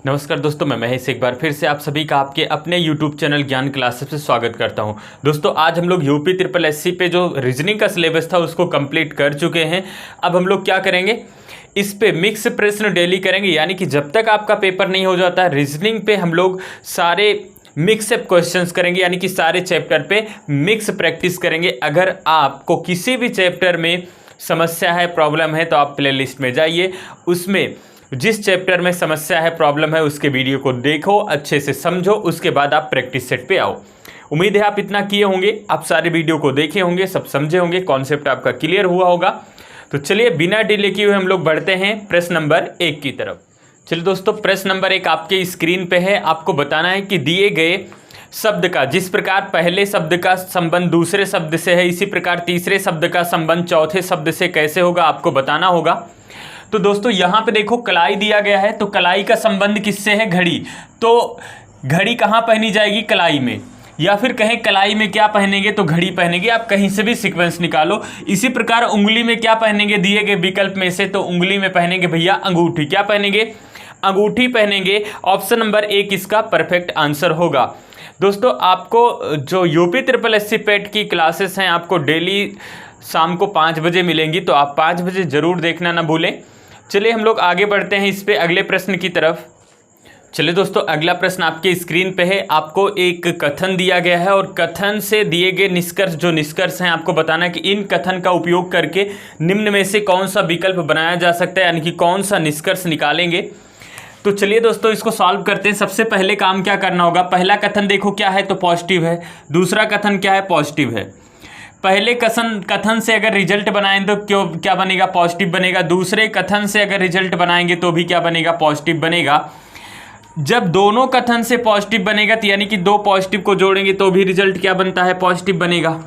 नमस्कार दोस्तों, मैं महेश एक बार फिर से आप सभी का आपके अपने YouTube चैनल ज्ञान क्लासेस से स्वागत करता हूं। दोस्तों आज हम लोग यूपी ट्रिपल एससी पे जो रीजनिंग का सिलेबस था उसको कंप्लीट कर चुके हैं। अब हम लोग क्या करेंगे, इस पे मिक्स प्रश्न डेली करेंगे, यानी कि जब तक आपका पेपर नहीं हो जाता रीजनिंग पे हम लोग सारे मिक्सअप क्वेश्चंस करेंगे, यानी कि सारे चैप्टर पे मिक्स प्रैक्टिस करेंगे। अगर आपको किसी भी चैप्टर में समस्या है, प्रॉब्लम है, तो आप प्लेलिस्ट में जाइए, उसमें जिस चैप्टर में समस्या है, प्रॉब्लम है, उसके वीडियो को देखो, अच्छे से समझो, उसके बाद आप प्रैक्टिस सेट पे आओ। उम्मीद है आप इतना किए होंगे, आप सारे वीडियो को देखे होंगे, सब समझे होंगे, कॉन्सेप्ट आपका क्लियर हुआ होगा। तो चलिए बिना डिले किए हुए हम लोग बढ़ते हैं प्रश्न नंबर 1 की तरफ। चलिए दोस्तों, प्रश्न नंबर 1 आपके स्क्रीन पे है। आपको बताना है कि दिए गए शब्द का जिस प्रकार पहले शब्द का संबंध दूसरे शब्द से है, इसी प्रकार तीसरे शब्द का संबंध चौथे शब्द से कैसे होगा, आपको बताना होगा। तो दोस्तों यहाँ पे देखो कलाई दिया गया है, तो कलाई का संबंध किससे है? घड़ी। तो घड़ी कहाँ पहनी जाएगी? कलाई में। या फिर कहें कलाई में क्या पहनेंगे, तो घड़ी पहनेंगे। आप कहीं से भी सीक्वेंस निकालो। इसी प्रकार उंगली में क्या पहनेंगे दिए गए विकल्प में से? तो उंगली में पहनेंगे भैया अंगूठी। क्या पहनेंगे? अंगूठी पहनेंगे। ऑप्शन नंबर 1 इसका परफेक्ट आंसर होगा। दोस्तों आपको जो यूपी ट्रिपल एससी पेट की क्लासेस हैं आपको डेली शाम को 5 बजे मिलेंगी, तो आप 5 बजे जरूर देखना ना भूलें। चलिए हम लोग आगे बढ़ते हैं इस पे अगले प्रश्न की तरफ। चलिए दोस्तों, अगला प्रश्न आपके स्क्रीन पे है। आपको एक कथन दिया गया है और कथन से दिए गए निष्कर्ष, जो निष्कर्ष हैं आपको बताना है कि इन कथन का उपयोग करके निम्न में से कौन सा विकल्प बनाया जा सकता है, यानी कि कौन सा निष्कर्ष निकालेंगे। तो चलिए दोस्तों इसको सॉल्व करते हैं। सबसे पहले काम क्या करना होगा, पहला कथन देखो क्या है, तो पॉजिटिव है। दूसरा कथन क्या है? पॉजिटिव है। पहले कथन से अगर रिजल्ट बनाएं तो क्या बनेगा? पॉजिटिव बनेगा। दूसरे कथन से अगर रिजल्ट बनाएंगे तो भी क्या बनेगा? पॉजिटिव बनेगा। जब दोनों कथन से पॉजिटिव बनेगा तो यानी कि दो पॉजिटिव को जोड़ेंगे तो भी रिजल्ट क्या बनता है? पॉजिटिव बनेगा।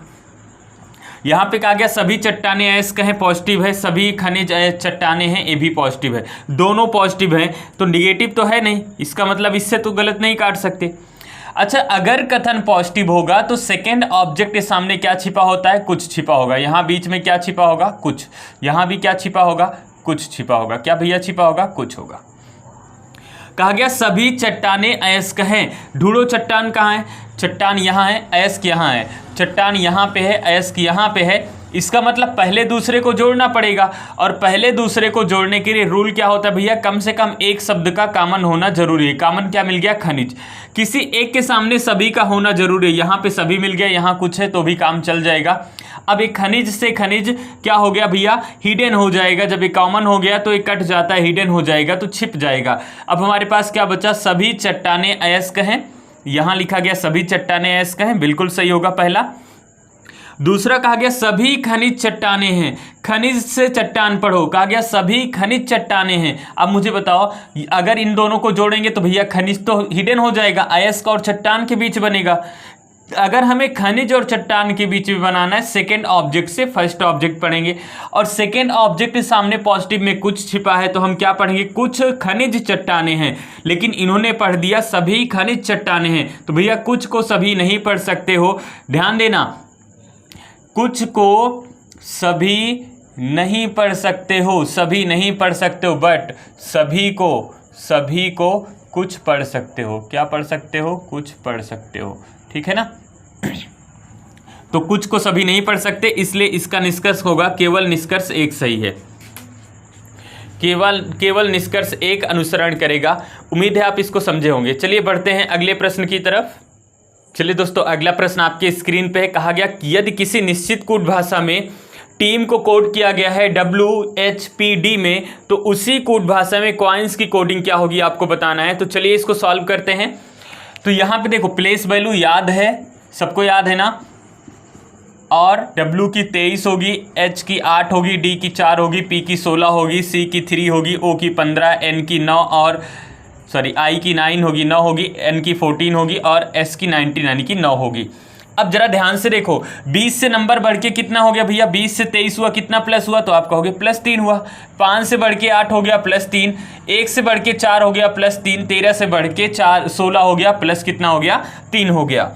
यहाँ पे कहा गया सभी चट्टानें अयस्क हैं, पॉजिटिव है। सभी खनिज चट्टानें हैं, ये भी पॉजिटिव है। दोनों पॉजिटिव हैं तो निगेटिव तो है नहीं, इसका मतलब इससे तो गलत नहीं काट सकते। अच्छा, अगर कथन पॉजिटिव होगा तो सेकेंड ऑब्जेक्ट के सामने क्या छिपा होता है? कुछ छिपा होगा। यहाँ बीच में क्या छिपा होगा? कुछ। यहाँ भी क्या छिपा होगा? कुछ छिपा होगा। क्या भैया छिपा होगा? कुछ होगा। कहा गया सभी चट्टानें अयस्क हैं। ढूंढो चट्टान कहाँ है? चट्टान यहाँ है, अयस्क यहाँ है। चट्टान यहाँ पे है, अयस्क यहाँ पे है। इसका मतलब पहले दूसरे को जोड़ना पड़ेगा, और पहले दूसरे को जोड़ने के लिए रूल क्या होता है भैया? कम से कम एक शब्द का कॉमन होना जरूरी है। कॉमन क्या मिल गया? खनिज। किसी एक के सामने सभी का होना जरूरी है। यहाँ पे सभी मिल गया, यहाँ कुछ है तो भी काम चल जाएगा। अब एक खनिज से खनिज क्या हो गया भैया? हिडन हो जाएगा। जब ये कॉमन हो गया तो ये कट जाता है, हिडन हो जाएगा तो छिप जाएगा। अब हमारे पास क्या बचा? सभी चट्टानें अयस्क हैं। यहाँ लिखा गया सभी चट्टानें अयस्क हैं, बिल्कुल सही होगा पहला। दूसरा कहा गया सभी खनिज चट्टानें हैं। खनिज से चट्टान पढ़ो, कहा गया सभी खनिज चट्टानें हैं। अब मुझे बताओ, अगर इन दोनों को जोड़ेंगे तो भैया खनिज तो हिडन हो जाएगा, अयस्क और चट्टान के बीच बनेगा। अगर हमें खनिज और चट्टान के बीच में बनाना है, सेकेंड ऑब्जेक्ट से फर्स्ट ऑब्जेक्ट पढ़ेंगे, और सेकेंड ऑब्जेक्ट के सामने पॉजिटिव में कुछ छिपा है तो हम क्या पढ़ेंगे? कुछ खनिज चट्टानें हैं। लेकिन इन्होंने पढ़ दिया सभी खनिज चट्टानें हैं, तो भैया कुछ को सभी नहीं पढ़ सकते हो। ध्यान देना, कुछ को सभी नहीं पढ़ सकते हो, सभी नहीं पढ़ सकते हो, बट सभी को कुछ पढ़ सकते हो। क्या पढ़ सकते हो? कुछ पढ़ सकते हो, ठीक है ना। तो कुछ को सभी नहीं पढ़ सकते, इसलिए इसका निष्कर्ष होगा केवल निष्कर्ष 1 सही है। केवल निष्कर्ष 1 अनुसरण करेगा। उम्मीद है आप इसको समझे होंगे। चलिए बढ़ते हैं अगले प्रश्न की तरफ। चलिए दोस्तों, अगला प्रश्न आपके स्क्रीन पे है। कहा गया कि यदि किसी निश्चित कोड भाषा में टीम को कोड किया गया है WHPD में, तो उसी कोड भाषा में कॉइन्स की कोडिंग क्या होगी, आपको बताना है। तो चलिए इसको सॉल्व करते हैं। तो यहाँ पे देखो प्लेस वैल्यू याद है, सबको याद है ना, और W की 23 होगी, H की 8 होगी, D की 4 होगी, P की 16 होगी, C की 3 होगी, O की 15, N की 9 और I की 9 होगी, 9 होगी, N की 14 होगी और S की 19 यानी कि 9 होगी। अब जरा ध्यान से देखो, 20 से नंबर बढ़ के कितना हो गया भैया? 20 से 23 हुआ, कितना प्लस हुआ? तो आप कहोगे +3 हुआ। 5 से बढ़ के 8 हो गया +3, 1 से बढ़ के 4 हो गया +3, 13 से बढ़ के 16 हो गया, प्लस कितना हो गया? 3 हो गया।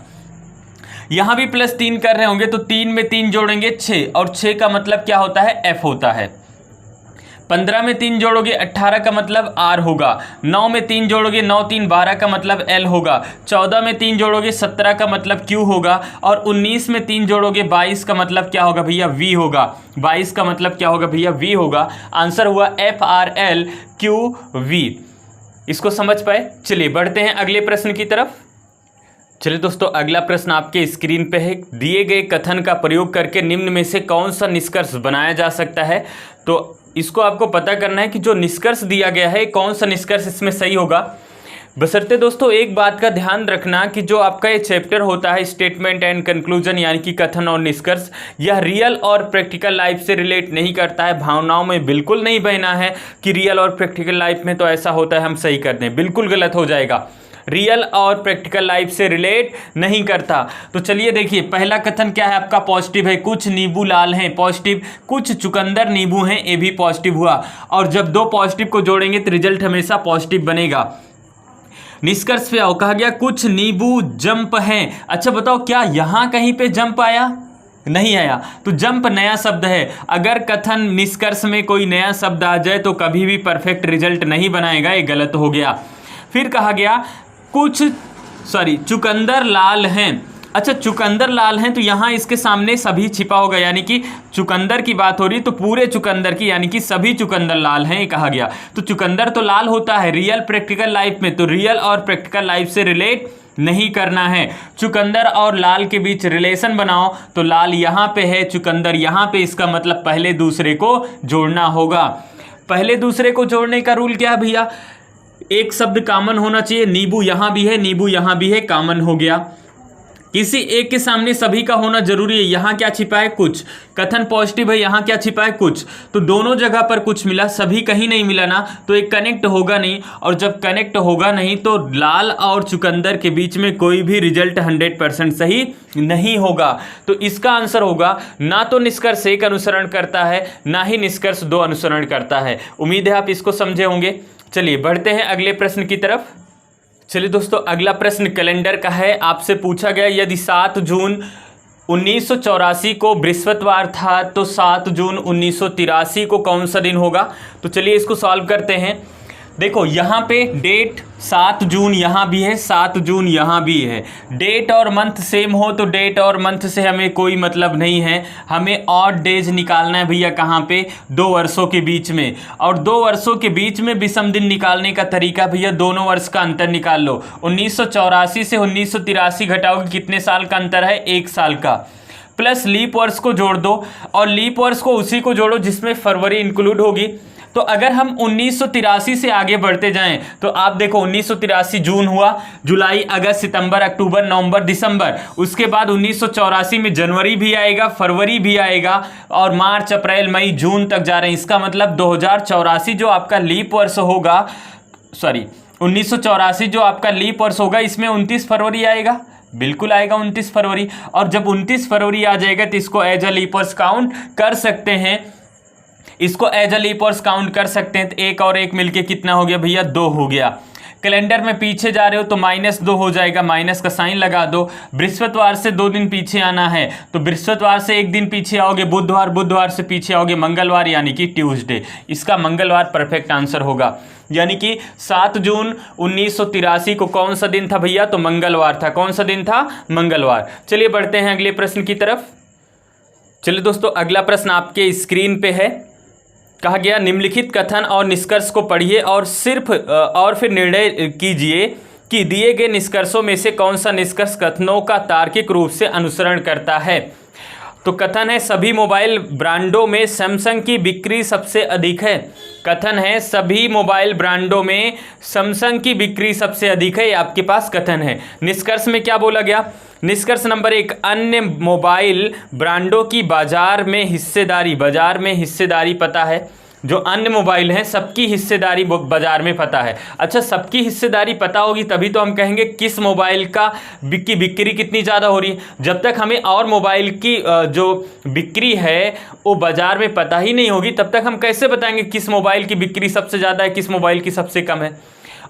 यहाँ भी +3 कर रहे होंगे तो 3 में 3 जोड़ेंगे 6, और 6 का मतलब क्या होता है? F होता है। 15 में 3 जोड़ोगे 18 का मतलब R होगा। 9 में 3 जोड़ोगे 9 3 12 का मतलब L होगा। 14 में 3 जोड़ोगे 17 का मतलब Q होगा। और 19 में 3 जोड़ोगे 22 का मतलब क्या होगा भैया, V होगा। 22 का मतलब क्या होगा भैया, V होगा। आंसर हुआ FRLQV। इसको समझ पाए? चलिए बढ़ते हैं अगले प्रश्न की तरफ। चलिए दोस्तों, अगला प्रश्न आपके स्क्रीन पे है। दिए गए कथन का प्रयोग करके निम्न में से कौन सा निष्कर्ष बनाया जा सकता है? तो इसको आपको पता करना है कि जो निष्कर्ष दिया गया है कौन सा निष्कर्ष इसमें सही होगा। बशर्ते दोस्तों एक बात का ध्यान रखना कि जो आपका ये चैप्टर होता है स्टेटमेंट एंड कंक्लूजन यानी कि कथन और निष्कर्ष, यह रियल और प्रैक्टिकल लाइफ से रिलेट नहीं करता है। भावनाओं में बिल्कुल नहीं बहना है कि रियल और प्रैक्टिकल लाइफ में तो ऐसा होता है हम सही कर दें, बिल्कुल गलत हो जाएगा। रियल और प्रैक्टिकल लाइफ से रिलेट नहीं करता। तो चलिए देखिए, पहला कथन क्या है आपका, पॉजिटिव है। कुछ नींबू लाल हैं, पॉजिटिव। कुछ चुकंदर नींबू हैं, ये भी पॉजिटिव हुआ। और जब दो पॉजिटिव को जोड़ेंगे तो रिजल्ट हमेशा पॉजिटिव बनेगा। निष्कर्ष पे आओ, कहा गया कुछ नींबू जंप हैं। अच्छा बताओ, क्या यहां कहीं पे जंप आया? नहीं आया। तो जंप नया शब्द है। अगर कथन निष्कर्ष में कोई नया शब्द आ जाए तो कभी भी परफेक्ट रिजल्ट नहीं बनाएगा, ये गलत हो गया। फिर कहा गया चुकंदर लाल हैं। अच्छा, चुकंदर लाल हैं तो यहाँ इसके सामने सभी छिपा होगा, यानी कि चुकंदर की बात हो रही तो पूरे चुकंदर की, यानी कि सभी चुकंदर लाल हैं, ये कहा गया। तो चुकंदर तो लाल होता है रियल प्रैक्टिकल लाइफ में, तो रियल और प्रैक्टिकल लाइफ से रिलेट नहीं करना है। चुकंदर और लाल के बीच रिलेशन बनाओ तो लाल यहाँ पे है, चुकंदर यहाँ पे, इसका मतलब पहले दूसरे को जोड़ना होगा। पहले दूसरे को जोड़ने का रूल क्या है भैया, एक शब्द कॉमन होना चाहिए। नींबू यहां भी है, नींबू यहां भी है, कॉमन हो गया। किसी एक के सामने सभी का होना जरूरी है। यहां क्या छिपा है, कुछ। कथन पॉजिटिव है, यहां क्या छिपा है, कुछ। तो दोनों जगह पर कुछ मिला, सभी कहीं नहीं मिला ना, तो एक कनेक्ट होगा नहीं। और जब कनेक्ट होगा नहीं तो लाल और चुकंदर के बीच में कोई भी रिजल्ट 100% सही नहीं होगा। तो इसका आंसर होगा ना तो निष्कर्ष एक अनुसरण करता है, ना ही निष्कर्ष दो अनुसरण करता है। उम्मीद है आप इसको समझे होंगे। चलिए बढ़ते हैं अगले प्रश्न की तरफ। चलिए दोस्तों, अगला प्रश्न कैलेंडर का है। आपसे पूछा गया यदि 7 जून 1984 को बृहस्पतिवार था तो 7 जून 1983 को कौन सा दिन होगा? तो चलिए इसको सॉल्व करते हैं। देखो यहाँ पे डेट 7 जून यहाँ भी है, 7 जून यहाँ भी है। डेट और मंथ सेम हो तो डेट और मंथ से हमें कोई मतलब नहीं है। हमें ऑड डेज निकालना है भैया, कहाँ पे, 2 वर्षों के बीच में। और 2 वर्षों के बीच में विषम दिन निकालने का तरीका भैया, दोनों वर्ष का अंतर निकाल लो। 1984 से 1983 घटाओगे, कितने साल का अंतर है, 1 साल का। प्लस लीप वर्ष को जोड़ दो, और लीप वर्ष को उसी को जोड़ो जिसमें फरवरी इंक्लूड होगी। तो अगर हम 1983 से आगे बढ़ते जाएं तो आप देखो 1983 जून हुआ, जुलाई, अगस्त, सितंबर, अक्टूबर, नवंबर, दिसंबर। उसके बाद 1984 में जनवरी भी आएगा, फरवरी भी आएगा, और मार्च, अप्रैल, मई, जून तक जा रहे हैं। इसका मतलब 2084 जो आपका लीप वर्ष होगा, 1984 जो आपका लीप वर्ष होगा, इसमें 29 फरवरी आएगा, बिल्कुल आएगा 29 फरवरी। और जब 29 फरवरी आ जाएगा तो इसको एज अ लीप वर्ष काउंट कर सकते हैं, इसको एज अ लीप वर्ष काउंट कर सकते हैं। तो 1 और 1 मिलके कितना हो गया भैया, 2 हो गया। कैलेंडर में पीछे जा रहे हो तो -2 हो जाएगा, माइनस का साइन लगा दो। बृहस्पतिवार से 2 दिन पीछे आना है तो बृहस्पतिवार से 1 दिन पीछे आओगे बुधवार, बुधवार से पीछे आओगे मंगलवार यानी कि ट्यूसडे। इसका मंगलवार परफेक्ट आंसर होगा। यानी कि 7 जून 1983 को कौन सा दिन था भैया, तो मंगलवार था। कौन सा दिन था, मंगलवार। चलिए बढ़ते हैं अगले प्रश्न की तरफ। चलिए दोस्तों, अगला प्रश्न आपके स्क्रीन पे है। कहा गया निम्नलिखित कथन और निष्कर्ष को पढ़िए और फिर निर्णय कीजिए कि दिए गए निष्कर्षों में से कौन सा निष्कर्ष कथनों का तार्किक रूप से अनुसरण करता है। तो कथन है सभी मोबाइल ब्रांडों में सैमसंग की बिक्री सबसे अधिक है। कथन है सभी मोबाइल ब्रांडों में सैमसंग की बिक्री सबसे अधिक है, ये आपके पास कथन है। निष्कर्ष में क्या बोला गया, निष्कर्ष नंबर 1, अन्य मोबाइल ब्रांडों की बाजार में हिस्सेदारी पता है। जो अन्य मोबाइल हैं सबकी हिस्सेदारी बाजार में पता है। अच्छा, सबकी हिस्सेदारी पता होगी तभी तो हम कहेंगे किस मोबाइल का बिक्री कितनी ज़्यादा हो रही है। जब तक हमें और मोबाइल की जो बिक्री है वो बाजार में पता ही नहीं होगी तब तक हम कैसे बताएंगे किस मोबाइल की बिक्री सबसे ज़्यादा है, किस मोबाइल की सबसे कम है।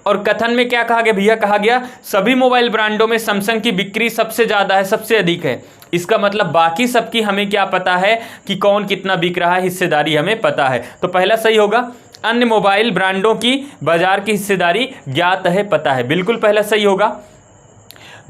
और कथन में क्या कहा गया भैया, कहा गया सभी मोबाइल ब्रांडों में सैमसंग की बिक्री सबसे ज़्यादा है, सबसे अधिक है। इसका मतलब बाकी सबकी हमें क्या पता है कि कौन कितना बिक रहा है, हिस्सेदारी हमें पता है। तो पहला सही होगा, अन्य मोबाइल ब्रांडों की बाजार की हिस्सेदारी ज्ञात है, पता है, बिल्कुल पहला सही होगा।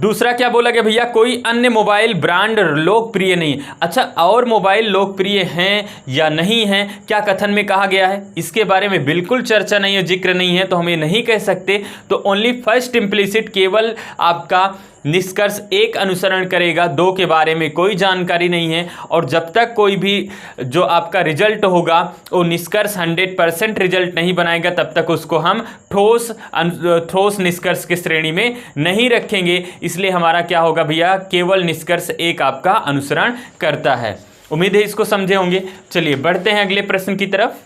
दूसरा क्या बोला गया भैया, कोई अन्य मोबाइल ब्रांड लोकप्रिय नहीं। अच्छा, और मोबाइल लोकप्रिय हैं या नहीं हैं, क्या कथन में कहा गया है, इसके बारे में बिल्कुल चर्चा नहीं है, जिक्र नहीं है, तो हम ये नहीं कह सकते। तो ओनली फर्स्ट इम्प्लिसिट, केवल आपका निष्कर्ष एक अनुसरण करेगा, दो के बारे में कोई जानकारी नहीं है। और जब तक कोई भी जो आपका रिजल्ट होगा वो निष्कर्ष 100% रिजल्ट नहीं बनाएगा, तब तक उसको हम ठोस निष्कर्ष की श्रेणी में नहीं रखेंगे। इसलिए हमारा क्या होगा भैया, केवल निष्कर्ष एक आपका अनुसरण करता है। उम्मीद है इसको समझे होंगे। चलिए बढ़ते हैं अगले प्रश्न की तरफ।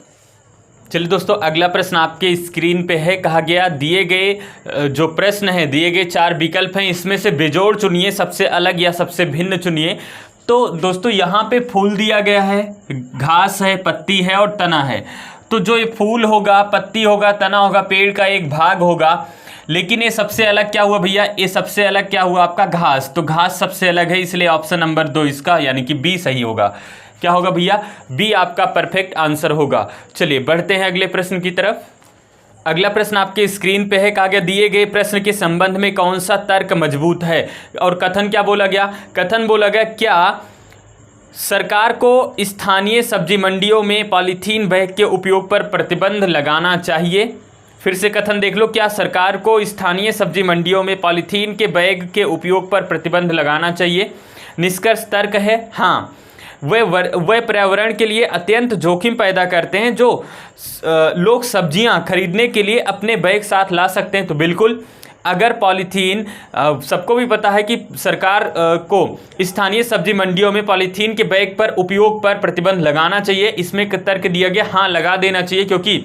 चलिए दोस्तों, अगला प्रश्न आपके स्क्रीन पे है। कहा गया दिए गए जो प्रश्न है, दिए गए 4 विकल्प हैं, इसमें से बेजोड़ चुनिए, सबसे अलग या सबसे भिन्न चुनिए। तो दोस्तों यहाँ पे फूल दिया गया है, घास है, पत्ती है और तना है। तो जो ये फूल होगा, पत्ती होगा, तना होगा, पेड़ का एक भाग होगा। लेकिन ये सबसे अलग क्या हुआ भैया, ये सबसे अलग क्या हुआ आपका घास। तो घास सबसे अलग है, इसलिए ऑप्शन नंबर 2 इसका यानी कि बी सही होगा। क्या होगा भैया, बी आपका परफेक्ट आंसर होगा। चलिए बढ़ते हैं अगले प्रश्न की तरफ। अगला प्रश्न आपके स्क्रीन पे है। कहा गया दिए गए प्रश्न के संबंध में कौन सा तर्क मजबूत है। और कथन क्या बोला गया, कथन बोला गया क्या सरकार को स्थानीय सब्जी मंडियों में पॉलीथीन बैग के उपयोग पर प्रतिबंध लगाना चाहिए। फिर से कथन देख लो, क्या सरकार को स्थानीय सब्जी मंडियों में पॉलीथीन के बैग के उपयोग पर प्रतिबंध लगाना चाहिए। निष्कर्ष तर्क है हाँ, वे पर्यावरण के लिए अत्यंत जोखिम पैदा करते हैं। जो लोग सब्जियां खरीदने के लिए अपने बैग साथ ला सकते हैं, तो बिल्कुल अगर पॉलीथीन, सबको भी पता है कि सरकार को स्थानीय सब्जी मंडियों में पॉलीथीन के बैग पर उपयोग पर प्रतिबंध लगाना चाहिए। इसमें तर्क दिया गया हाँ, लगा देना चाहिए, क्योंकि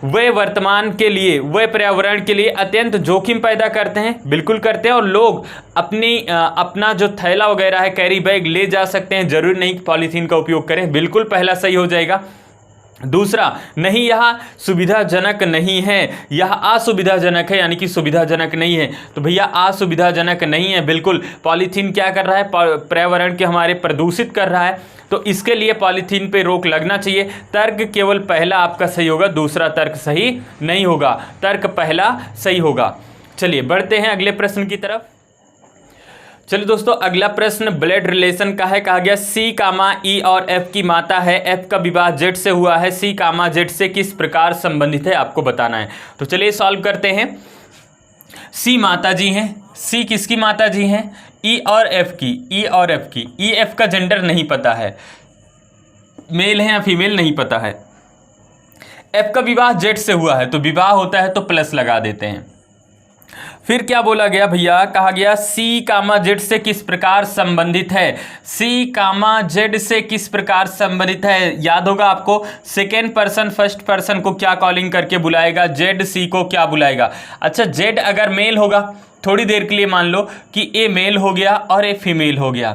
वे वर्तमान के लिए, वे पर्यावरण के लिए अत्यंत जोखिम पैदा करते हैं, बिल्कुल करते हैं। और लोग अपना जो थैला वगैरह है, कैरी बैग ले जा सकते हैं, जरूरी नहीं कि पॉलीथीन का उपयोग करें, बिल्कुल पहला सही हो जाएगा। दूसरा, नहीं यह सुविधाजनक नहीं है, यह असुविधाजनक है, यानी कि सुविधाजनक नहीं है। तो भैया असुविधाजनक नहीं है, बिल्कुल पॉलीथीन क्या कर रहा है, पर्यावरण के हमारे प्रदूषित कर रहा है, तो इसके लिए पॉलीथीन पे रोक लगना चाहिए। तर्क केवल पहला आपका सही होगा, दूसरा तर्क सही नहीं होगा, तर्क पहला सही होगा। चलिए बढ़ते हैं अगले प्रश्न की तरफ। चलिए दोस्तों, अगला प्रश्न ब्लड रिलेशन का है। कहा गया सी कामा ई और एफ की माता है, एफ का विवाह जेड से हुआ है, सी कामा जेड से किस प्रकार संबंधित है, आपको बताना है। तो चलिए सॉल्व करते हैं। सी माता जी हैं, सी किसकी माता जी हैं, ई और एफ की, ई और एफ की। ई एफ का जेंडर नहीं पता है, मेल है या फीमेल नहीं पता है। एफ का विवाह जेड से हुआ है, तो विवाह होता है तो प्लस लगा देते हैं। फिर क्या बोला गया भैया, कहा गया सी कामा जेड से किस प्रकार संबंधित है, सी कामा जेड से किस प्रकार संबंधित है। याद होगा आपको, सेकेंड पर्सन फर्स्ट पर्सन को क्या कॉलिंग करके बुलाएगा, जेड सी को क्या बुलाएगा। अच्छा, जेड अगर मेल होगा, थोड़ी देर के लिए मान लो कि ए मेल हो गया और ए फीमेल हो गया,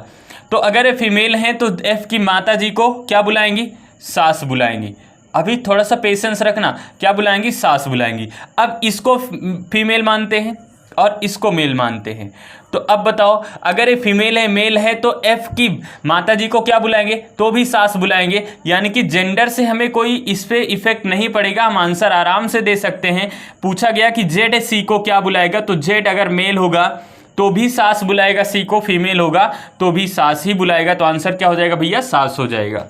तो अगर ए फीमेल हैं तो एफ की माता जी को क्या बुलाएंगी, सास बुलाएंगी। अभी थोड़ा सा पेशेंस रखना, क्या बुलाएंगी, सास बुलाएंगी। अब इसको फीमेल मानते हैं और इसको मेल मानते हैं, तो अब बताओ, अगर ये फीमेल है मेल है तो एफ की माता जी को क्या बुलाएंगे, तो भी सास बुलाएंगे। यानी कि जेंडर से हमें कोई इस पे इफेक्ट नहीं पड़ेगा, हम आंसर आराम से दे सकते हैं। पूछा गया कि जेड सी को क्या बुलाएगा, तो जेड अगर मेल होगा तो भी सास बुलाएगा, सी को फीमेल होगा तो भी सास ही बुलाएगा। तो आंसर क्या हो जाएगा भैया, सास हो जाएगा।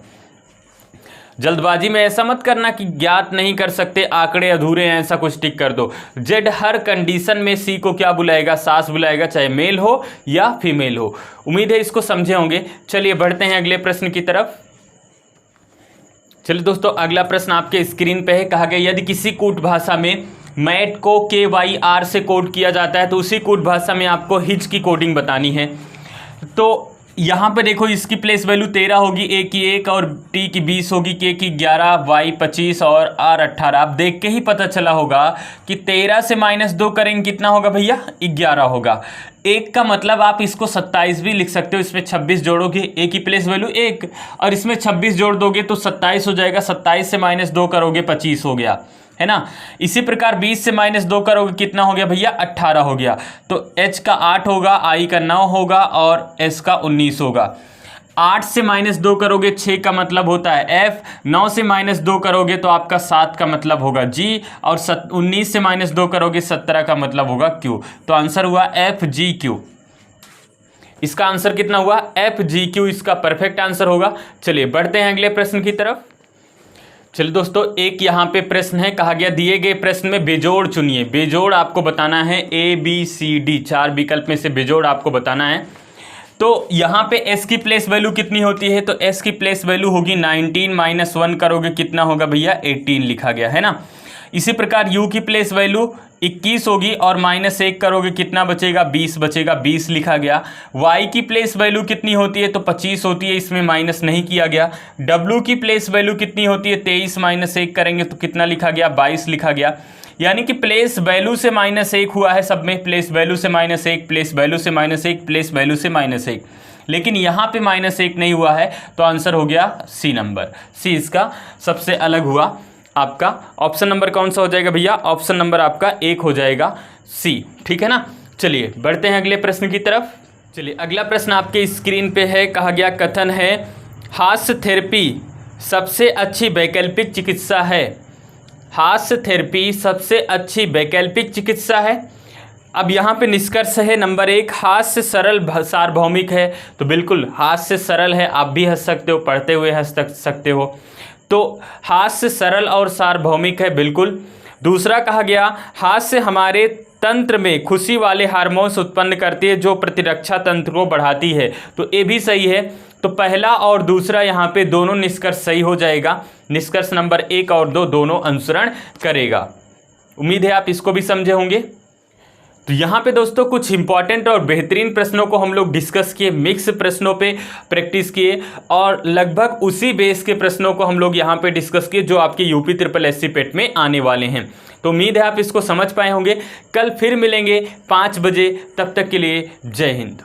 जल्दबाजी में ऐसा मत करना कि ज्ञात नहीं कर सकते, आंकड़े अधूरे हैं, ऐसा कुछ टिक कर दो। जेड हर कंडीशन में सी को क्या बुलाएगा, सास बुलाएगा, चाहे मेल हो या फीमेल हो। उम्मीद है इसको समझे होंगे। चलिए बढ़ते हैं अगले प्रश्न की तरफ। चलिए दोस्तों, अगला प्रश्न आपके स्क्रीन पे है। कहा गया यदि किसी कूट भाषा में मैट को KYR से कोड किया जाता है, तो उसी कूट भाषा में आपको हिज की कोडिंग बतानी है। तो यहाँ पे देखो, इसकी प्लेस वैल्यू 13 होगी, ए की 1 और टी की 20 होगी, के की 11, वाई 25 और आर 18। आप देख के ही पता चला होगा कि 13 से -2 करेंगे कितना होगा भैया, 11 होगा। 1 का मतलब आप इसको 27 भी लिख सकते हो, इसमें 26 जोड़ोगे, ए की प्लेस वैल्यू 1 और इसमें 26 जोड़ दोगे तो 27 हो जाएगा। 27 से -2 करोगे 25 हो गया, है ना। इसी प्रकार 20 से -2 करोगे कितना हो गया भैया, 18 हो गया। तो H का 8 होगा, I का 9 होगा और S का 19 होगा। 8 से -2 करोगे 6 का मतलब होता है F, 9 से -2 करोगे तो आपका 7 का मतलब होगा G, और 19 से -2 करोगे 17 का मतलब होगा Q। तो आंसर हुआ FGQ। इसका आंसर कितना हुआ, FGQ इसका परफेक्ट आंसर होगा। चलिए बढ़ते हैं अगले प्रश्न की तरफ। चलिए दोस्तों, एक यहाँ पे प्रश्न है, कहा गया दिए गए प्रश्न में बेजोड़ चुनिए। बेजोड़ आपको बताना है ABCD, 4 विकल्प में से बेजोड़ आपको बताना है। तो यहाँ पे S की प्लेस वैल्यू कितनी होती है, तो S की प्लेस वैल्यू होगी 19, -1 करोगे कितना होगा भैया, 18 लिखा गया है ना। इसी प्रकार U की प्लेस वैल्यू 21 होगी और -1 करोगे कितना बचेगा, 20 बचेगा, 20 लिखा गया। Y की प्लेस वैल्यू कितनी होती है, तो 25 होती है, इसमें माइनस नहीं किया गया। W की प्लेस वैल्यू कितनी होती है, 23 -1 करेंगे तो कितना लिखा गया, 22 लिखा गया। यानी कि प्लेस वैल्यू से -1 हुआ है सब में, प्लेस वैल्यू से -1, प्लेस वैल्यू से -1, प्लेस वैल्यू से -1, लेकिन यहाँ पे -1 नहीं हुआ है। तो आंसर हो गया C नंबर, C इसका सबसे अलग हुआ। आपका ऑप्शन नंबर कौन सा हो जाएगा भैया, ऑप्शन नंबर आपका 1 हो जाएगा, C, ठीक है ना। चलिए बढ़ते हैं अगले प्रश्न की तरफ। चलिए अगला प्रश्न आपके स्क्रीन पे है, कहा गया कथन है हास्य थेरेपी सबसे अच्छी वैकल्पिक चिकित्सा है। हास्य थेरेपी सबसे अच्छी वैकल्पिक चिकित्सा है। अब यहाँ पे निष्कर्ष है नंबर 1, हास्य सरल सार्वभौमिक है। तो बिल्कुल हास्य सरल है, आप भी हंस सकते हो, पढ़ते हुए हंस सकते हो। तो हास्य सरल और सार्वभौमिक है बिल्कुल। दूसरा कहा गया हास्य हमारे तंत्र में खुशी वाले हार्मोन्स उत्पन्न करती है जो प्रतिरक्षा तंत्र को बढ़ाती है। तो ये भी सही है। तो पहला और दूसरा यहाँ पे दोनों निष्कर्ष सही हो जाएगा। निष्कर्ष नंबर 1 और 2 दोनों अनुसरण करेगा। उम्मीद है आप इसको भी समझे होंगे। तो यहाँ पे दोस्तों कुछ इंपॉर्टेंट और बेहतरीन प्रश्नों को हम लोग डिस्कस किए, मिक्स प्रश्नों पे प्रैक्टिस किए और लगभग उसी बेस के प्रश्नों को हम लोग यहाँ पे डिस्कस किए जो आपके यूपी SSSC पेट में आने वाले हैं। तो उम्मीद है आप इसको समझ पाए होंगे। कल फिर मिलेंगे 5 बजे, तब तक के लिए जय हिंद।